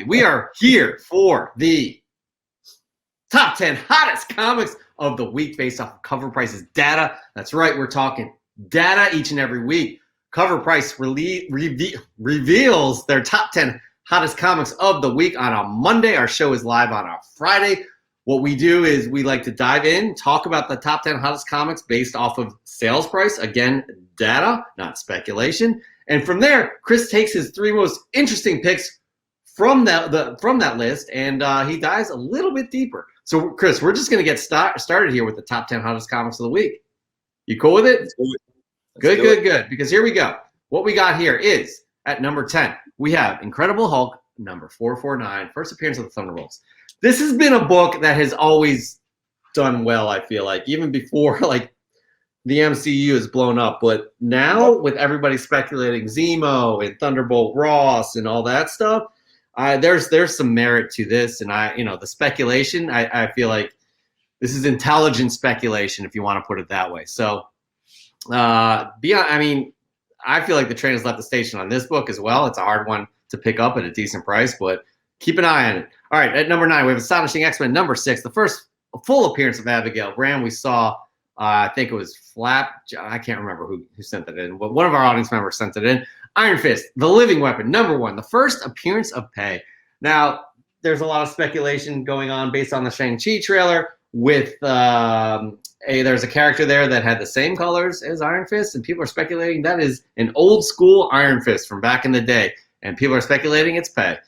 We are here for the top 10 hottest comics of the week based off of Cover Price's data. That's right, we're talking data each and every week. Cover Price reveals their top 10 hottest comics of the week on a Monday. Our show is live on a Friday. What we do is we like to dive in, talk about the top 10 hottest comics based off of sales price. Again, data, not speculation. And from there, Chris takes his three most interesting picks from that list, and he dives a little bit deeper. So, Chris, we're just going to get started here with the top 10 hottest comics of the week. You cool with it? Good. Because here we go. What we got here is, at number 10, we have Incredible Hulk, number 449, first appearance of the Thunderbolts. This has been a book that has always done well, I feel like, even before the MCU has blown up. But now, with everybody speculating Zemo and Thunderbolt Ross and all that stuff, there's some merit to this, and the speculation. I feel like this is intelligent speculation, if you want to put it that way. So, I feel like the train has left the station on this book as well. It's a hard one to pick up at a decent price, but keep an eye on it. All right, at number 9, we have Astonishing X-Men number 6, the first full appearance of Abigail Graham. We saw, I think it was Flap. I can't remember who sent it in, but one of our audience members sent it in. Iron Fist, the Living Weapon, number 1, the first appearance of Pei. Now, there's a lot of speculation going on based on the Shang-Chi trailer with there's a character there that had the same colors as Iron Fist, and people are speculating that is an old school Iron Fist from back in the day, and people are speculating it's Pei.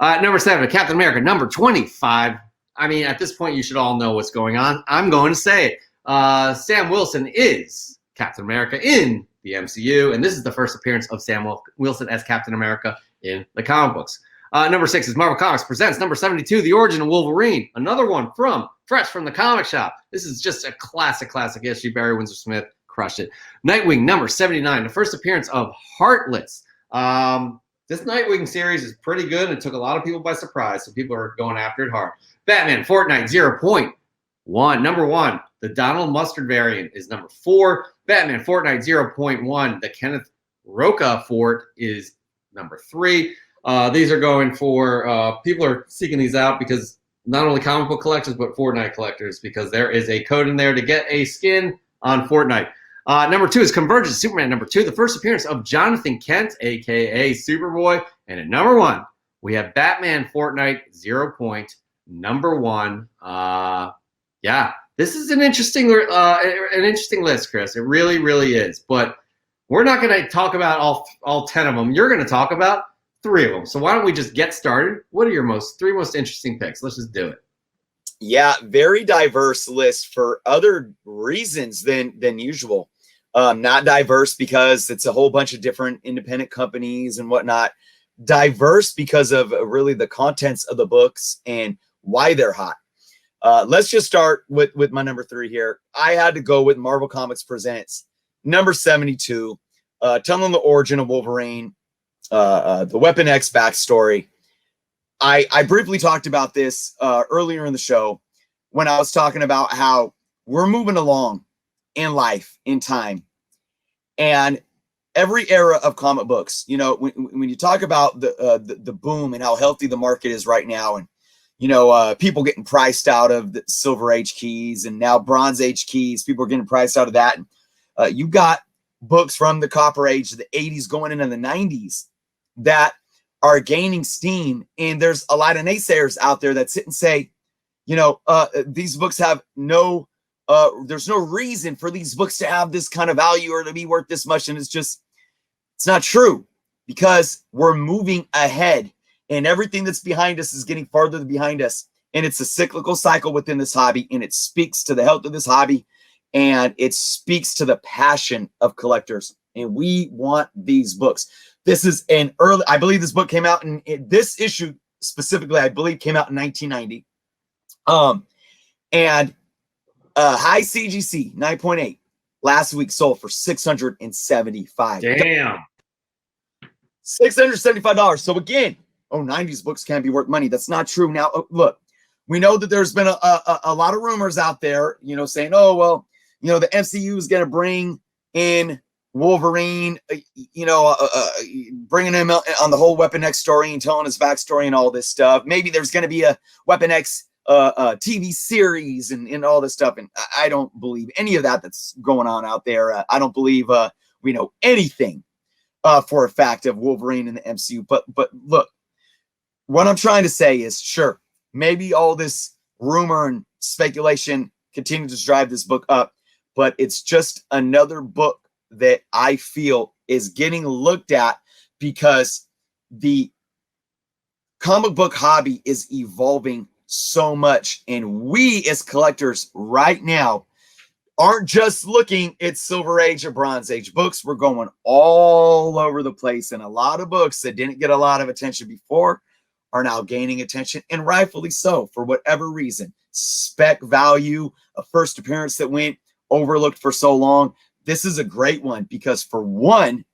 Number 7, Captain America, number 25. I mean, at this point, you should all know what's going on. I'm going to say it. Sam Wilson is Captain America in the MCU, and this is the first appearance of Sam Wilson as Captain America in the comic books. Number 6 is Marvel Comics presents number 72, The Origin of Wolverine. Another one fresh from the comic shop. This is just a classic issue. Barry Windsor Smith crushed it. Nightwing, number 79, the first appearance of Heartless. This Nightwing series is pretty good. It took a lot of people by surprise, so people are going after it hard. Batman Fortnite 0.1, number 1. The Donald Mustard variant is number 4. Batman Fortnite 0.1. The Kenneth Roca Fort is number 3. These are going for people are seeking these out because not only comic book collectors but Fortnite collectors, because there is a code in there to get a skin on Fortnite. Number 2 is Convergence Superman number 2, the first appearance of Jonathan Kent, aka Superboy. And at number 1, we have Batman Fortnite 0. Number 1. This is an interesting list, Chris. It really, really is. But we're not going to talk about all 10 of them. You're going to talk about 3 of them. So why don't we just get started? What are your 3 most interesting picks? Let's just do it. Yeah, very diverse list for other reasons than usual. Not diverse because it's a whole bunch of different independent companies and whatnot. Diverse because of really the contents of the books and why they're hot. Let's just start with my number 3 here. I had to go with Marvel Comics Presents number 72, telling the origin of Wolverine, the Weapon X backstory. I briefly talked about this earlier in the show when I was talking about how we're moving along in life, in time, and every era of comic books. When you talk about the boom and how healthy the market is right now, and people getting priced out of the Silver Age keys and now Bronze Age keys. People are getting priced out of that. And you got books from the Copper Age, the 80s going into the 90s that are gaining steam. And there's a lot of naysayers out there that sit and say, these books have there's no reason for these books to have this kind of value or to be worth this much. And it's not true, because we're moving ahead. And everything that's behind us is getting farther behind us. And it's a cyclical cycle within this hobby. And it speaks to the health of this hobby. And it speaks to the passion of collectors. And we want these books. This is I believe this book came out this issue specifically, I believe, came out in 1990. High CGC 9.8 last week sold for $675. Damn. $675. So again, 90s books can't be worth money. That's not true. Now, look, we know that there's been a lot of rumors out there, saying, the MCU is going to bring in Wolverine, bringing him on the whole Weapon X story and telling his backstory and all this stuff. Maybe there's going to be a Weapon X TV series and all this stuff. And I don't believe any of that that's going on out there. I don't believe we know anything for a fact of Wolverine in the MCU. But look, what I'm trying to say is, sure, maybe all this rumor and speculation continues to drive this book up, but it's just another book that I feel is getting looked at because the comic book hobby is evolving so much. And we as collectors right now aren't just looking at Silver Age or Bronze Age books. We're going all over the place. And a lot of books that didn't get a lot of attention before are now gaining attention, and rightfully so, for whatever reason. Spec value, a first appearance that went overlooked for so long. This is a great one because, for one,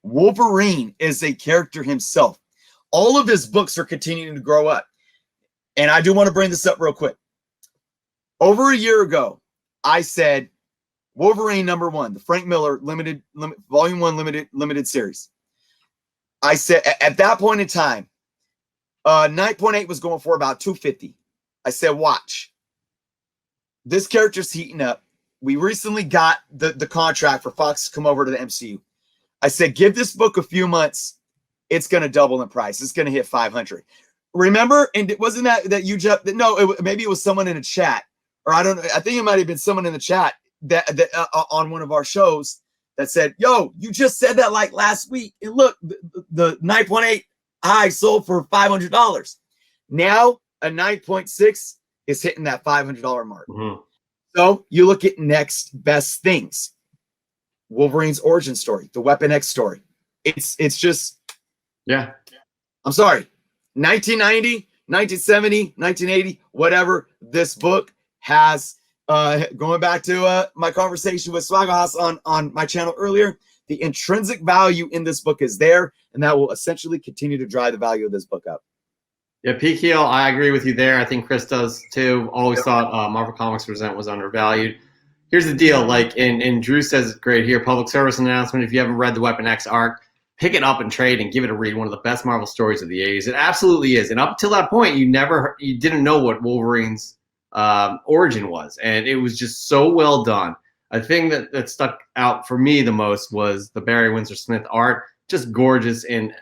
Wolverine is a character himself. All of his books are continuing to grow up. And I do want to bring this up real quick. Over a year ago, I said Wolverine #1, the Frank Miller Volume 1 limited series. I said at that point in time, 9.8 was going for about 250. I said, watch. This character's heating up. We recently got the contract for Fox to come over to the MCU. I said, give this book a few months. It's going to double in price. It's going to hit 500. Remember? And it wasn't that you just, no, maybe it was someone in a chat, or I don't know. I think it might have been someone in the chat that on one of our shows that said, yo, you just said that like last week. And look, the 9.8 high sold for $500. Now a 9.6 is hitting that $500 mark. Mm-hmm. So you look at next best things. Wolverine's origin story, the Weapon X story. It's just, yeah. I'm sorry. 1990, 1970, 1980, whatever. This book has, going back to my conversation with Swagahas on my channel earlier, the intrinsic value in this book is there, and that will essentially continue to drive the value of this book up. Yeah, PKL, I agree with you there. I think Chris does too. Always thought Marvel Comics Present was undervalued. Here's the deal, and Drew says it's great here, public service announcement. If you haven't read the Weapon X arc, pick it up and trade and give it a read. One of the best Marvel stories of the 80s. It absolutely is. And up until that point, you didn't know what Wolverine's origin was. And it was just so well done. A thing that stuck out for me the most was the Barry Windsor Smith art. Just gorgeous. And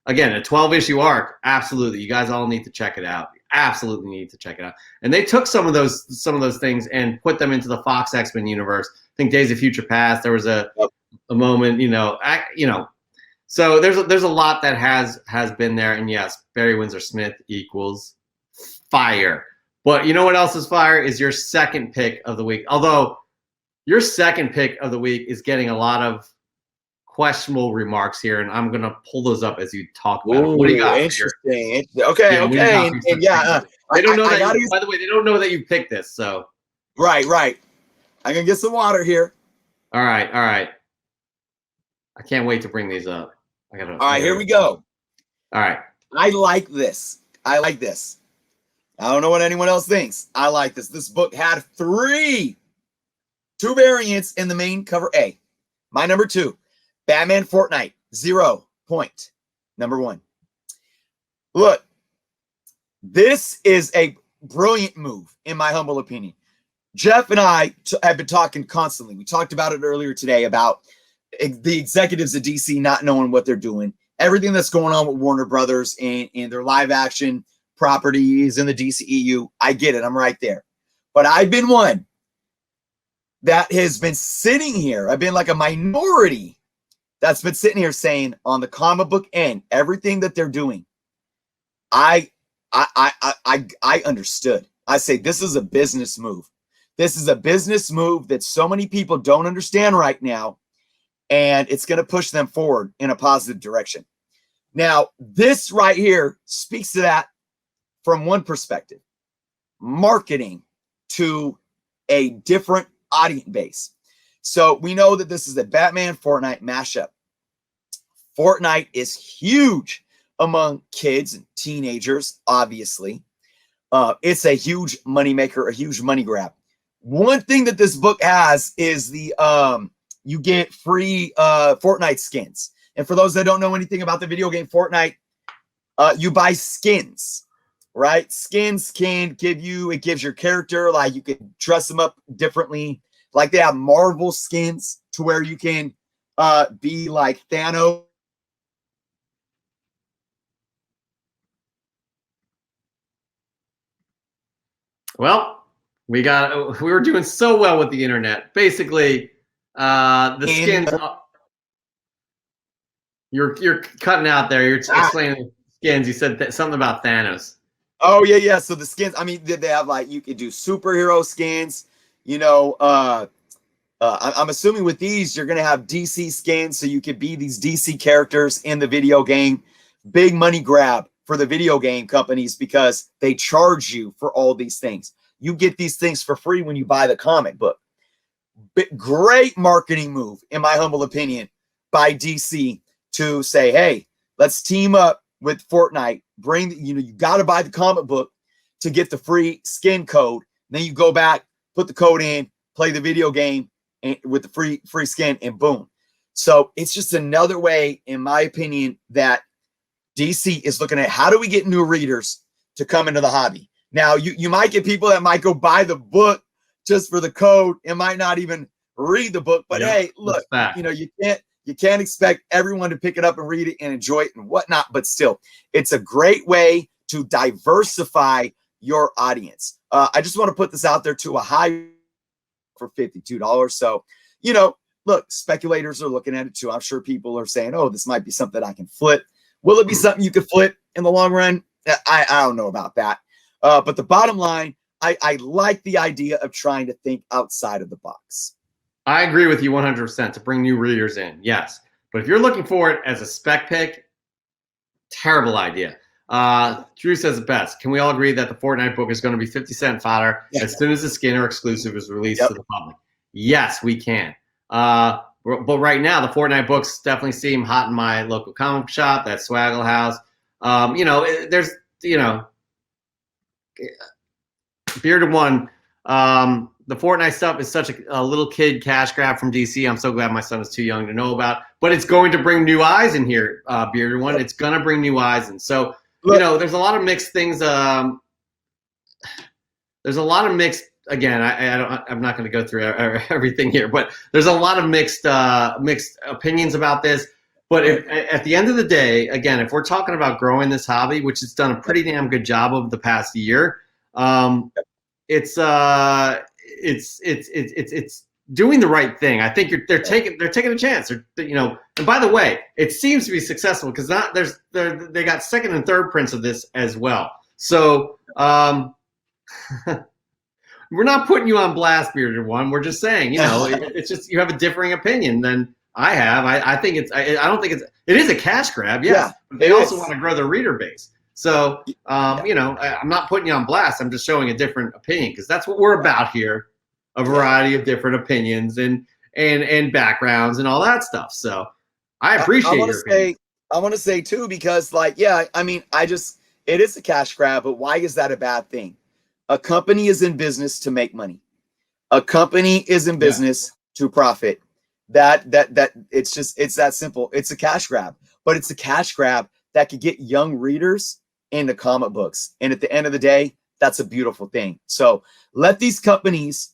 again, a 12-issue arc. Absolutely. You guys all need to check it out. Absolutely need to check it out. And they took some of those things and put them into the Fox X-Men universe. I think Days of Future Past, there was a moment, so there's a lot that has been there. And yes, Barry Windsor Smith equals fire. But you know what else is fire is your second pick of the week. Although your second pick of the week is getting a lot of questionable remarks here, and I'm going to pull those up as you talk about it. What do you got? Interesting. Okay. They don't know that. By the way, they don't know that you picked this. So right. I can get some water here. All right. I can't wait to bring these up. All right, here we go. All right. I like this. I don't know what anyone else thinks. I like this. This book had two variants in the main cover A. My number 2, Batman Fortnite, 0 point. Number 1. Look, this is a brilliant move, in my humble opinion. Jeff and I have been talking constantly. We talked about it earlier today about the executives at DC not knowing what they're doing. Everything that's going on with Warner Brothers and their live action properties in the DCEU. I get it. I'm right there. But I've been one that has been sitting here. I've been like a minority that's been sitting here saying on the comic book end, everything that they're doing, I understood. I say this is a business move. This is a business move that so many people don't understand right now, and it's going to push them forward in a positive direction. Now, this right here speaks to that from one perspective, marketing to a different audience base. So we know that this is a Batman Fortnite mashup. Fortnite is huge among kids and teenagers, obviously. It's a huge moneymaker, a huge money grab. One thing that this book has is the you get free Fortnite skins. And for those that don't know anything about the video game Fortnite, you buy skins, right? Skins can give you, it gives your character, like you can dress them up differently. Like they have Marvel skins to where you can be like Thanos. Well, we were doing so well with the internet. Basically, the skins. You're cutting out there. You're explaining skins. You said something about Thanos. Oh yeah. So the skins. I mean, they have like you could do superhero skins. You know, I'm assuming with these you're gonna have DC skins, so you could be these DC characters in the video game. Big money grab for the video game companies because they charge you for all these things. You get these things for free when you buy the comic book. Great marketing move, in my humble opinion, by DC to say, hey, let's team up with Fortnite. You got to buy the comic book to get the free skin code. Then you go back, put the code in, play the video game and with the free skin, and boom. So it's just another way, in my opinion, that DC is looking at how do we get new readers to come into the hobby. Now, you might get people that might go buy the book just for the code and might not even read the book. But hey, look, you can't expect everyone to pick it up and read it and enjoy it and whatnot. But still, it's a great way to diversify your audience. I just want to put this out there to a high for $52. So, look, speculators are looking at it too. I'm sure people are saying, oh, this might be something I can flip. Will it be something you could flip in the long run? I don't know about that. But the bottom line, I like the idea of trying to think outside of the box. I agree with you 100% to bring new readers in. Yes. But if you're looking for it as a spec pick, terrible idea. Drew says it best. Can we all agree that the Fortnite book is going to be 50-cent fodder as soon as the skin or exclusive is released to the public? Yes, we can. But right now, the Fortnite books definitely seem hot in my local comic shop, that Swaggle House. There's, Bearded One, the Fortnite stuff is such a little kid cash grab from DC. I'm so glad my son is too young to know about. But it's going to bring new eyes in here, Bearded One. It's going to bring new eyes in. So, there's a lot of mixed things. There's a lot of mixed. Again, I'm not going to go through everything here, but there's a lot of mixed opinions about this. But at the end of the day, again, if we're talking about growing this hobby, which it's done a pretty damn good job of the past year, it's doing the right thing. I think they're taking a chance. And by the way, it seems to be successful because they got second and third prints of this as well. So we're not putting you on blast, Bearded One. We're just saying, it's just you have a differing opinion than I have. I think I don't think it is a cash grab. Yes, yeah, but they also want to grow their reader base. So, I'm not putting you on blast. I'm just showing a different opinion because that's what we're about here. A variety of different opinions and backgrounds and all that stuff. So I appreciate your opinion. I want to say too, because it is a cash grab, but why is that a bad thing? A company is in business to make money. A company is in business to profit. That it's that simple. It's a cash grab, but it's a cash grab that could get young readers into comic books. And at the end of the day, that's a beautiful thing. So let these companies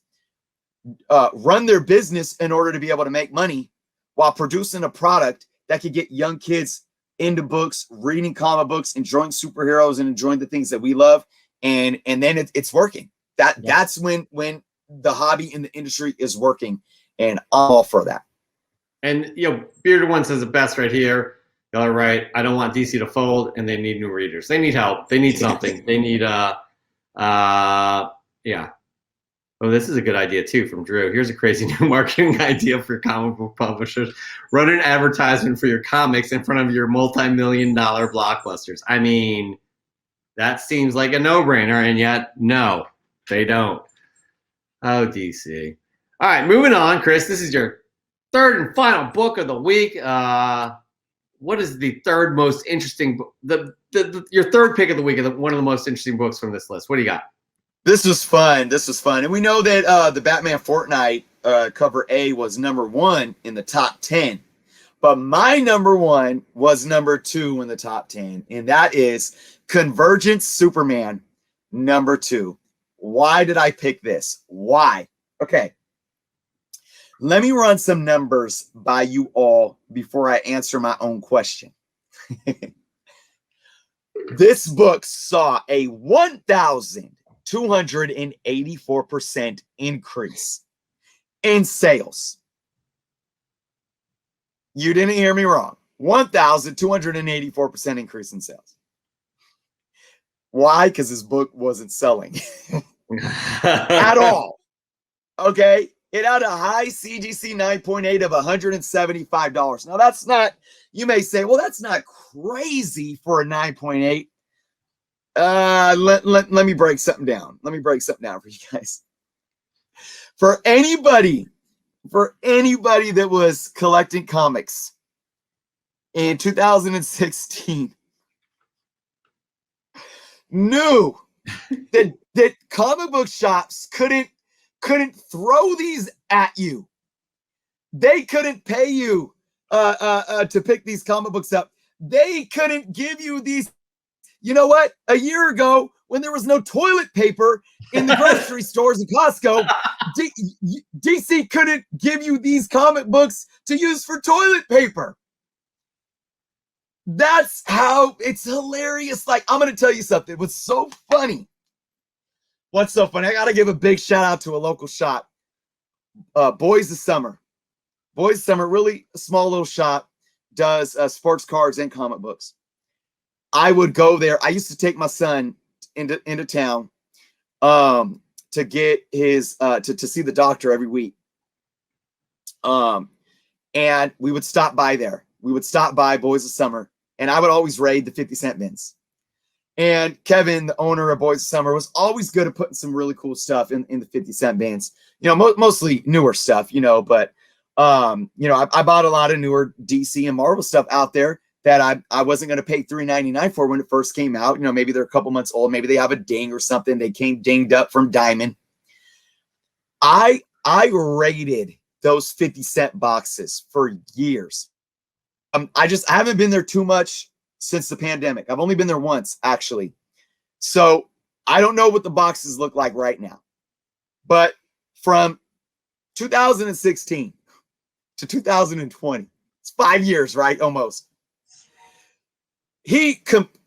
run their business in order to be able to make money while producing a product that could get young kids into books, reading comic books, enjoying superheroes, and enjoying the things that we love. And then it's working. That's when the hobby in the industry is working, and I'm all for that. And Bearded One says it best right here. Y'all are right. I don't want DC to fold, and they need new readers. They need help. They need something. They need Oh, this is a good idea too from Drew. Here's a crazy new marketing idea for comic book publishers. Run an advertisement for your comics in front of your multi-million-dollar blockbusters. I mean, that seems like a no-brainer, and yet, no, they don't. Oh, DC. All right, moving on, Chris. This is your third and final book of the week. What is the third most interesting book? Your third pick of the week, one of the most interesting books from this list. What do you got? This was fun. And we know that the Batman Fortnite cover A was #1 in the top 10. But my #1 was #2 in the top 10, and that is Convergence Superman #2. Why did I pick this? Why? Okay. Let me run some numbers by you all before I answer my own question. This book saw a 1,284% increase in sales. You didn't hear me wrong. 1,284% increase in sales. Why? Because this book wasn't selling at all. Okay. It had a high CGC 9.8 of $175. Now, that's not, you may say, well, that's not crazy for a 9.8. Let me break something down. Let me break something down for you guys. For anybody that was collecting comics in 2016, knew that comic book shops couldn't throw these at you. They couldn't pay you to pick these comic books up. They couldn't give you these. You know what? A year ago, when there was no toilet paper in the grocery stores and Costco, DC couldn't give you these comic books to use for toilet paper. That's how it's hilarious. Like, I'm going to tell you something. It was so funny. What's so funny? I got to give a big shout out to a local shop. Boys of Summer. Boys of Summer, really a small little shop, does sports cards and comic books. I would go there. I used to take my son into town to get his to see the doctor every week. And we would stop by there. We would stop by Boys of Summer, and I would always raid the 50-cent bins. And Kevin, the owner of Boys of Summer, was always good at putting some really cool stuff in the 50-cent bins. You know, mostly newer stuff, you know, but you know, I bought a lot of newer DC and Marvel stuff out there that I wasn't going to pay $3.99 for when it first came out. You know, maybe they're a couple months old. Maybe they have a ding or something. They came dinged up from Diamond. I raided those 50-cent boxes for years. I haven't been there too much since the pandemic. I've only been there once, actually. So I don't know what the boxes look like right now. But from 2016 to 2020, it's 5 years, right? Almost. He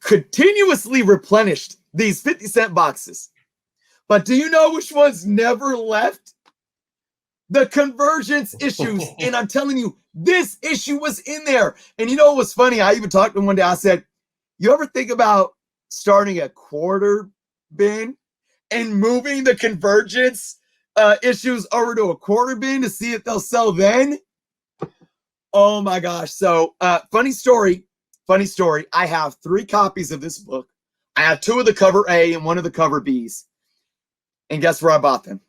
continuously replenished these 50-cent boxes. But do you know which ones never left? The Convergence issues. And I'm telling you, this issue was in there. And you know what was funny? I even talked to him one day. I said, you ever think about starting a quarter bin and moving the Convergence issues over to a quarter bin to see if they'll sell then? Oh my gosh. So funny story. I have 3 copies of this book. I have 2 of the cover A and 1 of the cover Bs. And guess where I bought them?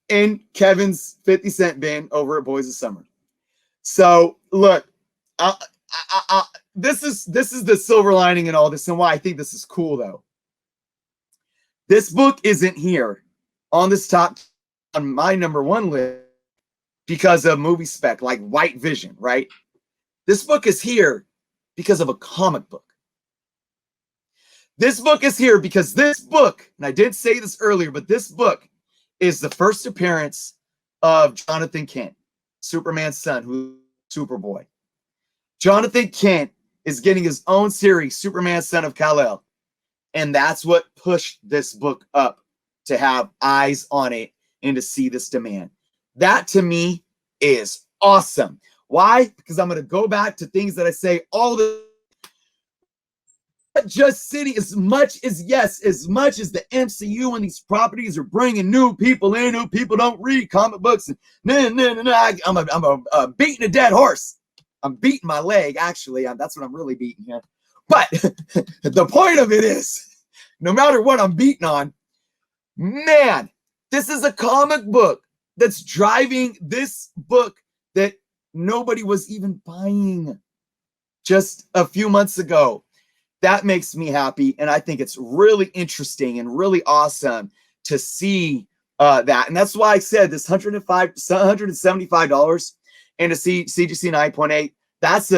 In Kevin's 50-cent bin over at Boys of Summer. So look, this is the silver lining in all this, and why I think this is cool though. This book isn't here on this top, on my #1 list, because of movie spec like White Vision, right? This book is here because of a comic book. This book is here because this book, and I didn't say this earlier, but this book is the first appearance of Jonathan Kent, Superman's son, who's Superboy. Jonathan Kent is getting his own series, Superman, Son of Kal-El. And that's what pushed this book up to have eyes on it and to see this demand. That to me is awesome. Why? Because I'm going to go back to things that I say all the just sitting, as much as the MCU and these properties are bringing new people in who people don't read comic books, and I'm beating a dead horse. I'm beating my leg, actually. That's what I'm really beating here. But the point of it is, no matter what I'm beating on, man, this is a comic book that's driving this book that nobody was even buying just a few months ago. That makes me happy, and I think it's really interesting and really awesome to see that. And that's why I said this $175 and a CGC 9.8. That's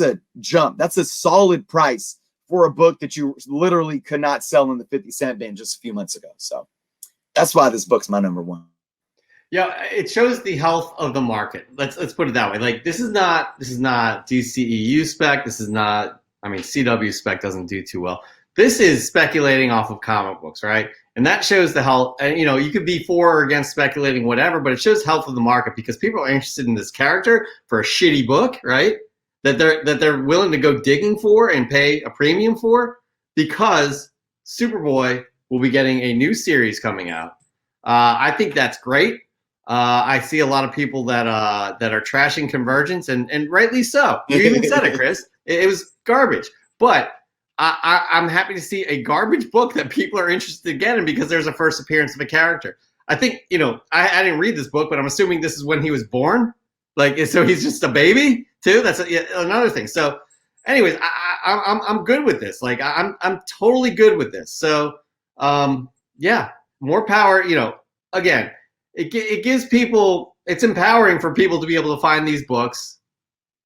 a jump. That's a solid price for a book that you literally could not sell in the 50-cent bin just a few months ago. So that's why this book's my number one. Yeah, it shows the health of the market. Let's put it that way. Like this is not DCEU spec. This is not. I mean, CW spec doesn't do too well. This is speculating off of comic books, right? And that shows the health. And you know, you could be for or against speculating, whatever, but it shows health of the market because people are interested in this character for a shitty book, right? That they're willing to go digging for and pay a premium for because Superboy will be getting a new series coming out. I think that's great. I see a lot of people that are trashing Convergence, and rightly so. You even said it, Chris. It was garbage. But I'm happy to see a garbage book that people are interested in getting because there's a first appearance of a character. I think, you know, I didn't read this book, but I'm assuming this is when he was born. Like, so he's just a baby too. That's another thing. So, anyways, I'm good with this. Like, I'm totally good with this. So, yeah, more power. You know, again, it gives people. It's empowering for people to be able to find these books,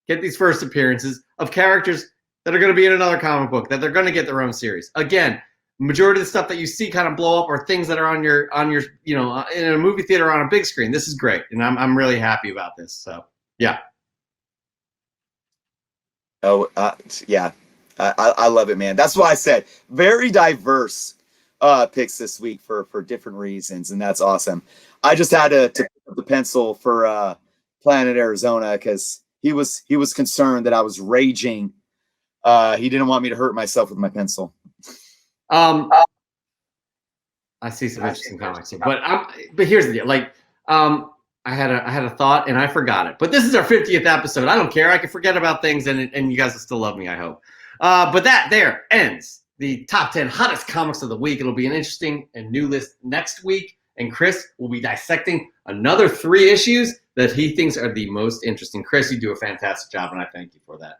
get these first appearances of characters that are going to be in another comic book, that they're going to get their own series. Again, majority of the stuff that you see kind of blow up are things that are on your you know, in a movie theater on a big screen. This is great, and I'm really happy about this. So yeah. Oh yeah, I love it, man. That's why I said very diverse picks this week for different reasons, and that's awesome. I just had to pick up the pencil for Planet Arizona because he was concerned that I was raging. He didn't want me to hurt myself with my pencil. I see some interesting comics here, but here's the deal. Like, I had a thought and I forgot it. But this is our 50th episode. I don't care. I can forget about things, and you guys will still love me, I hope. But that there ends the top 10 hottest comics of the week. It'll be an interesting and new list next week, and Chris will be dissecting another 3 issues that he thinks are the most interesting. Chris, you do a fantastic job, and I thank you for that.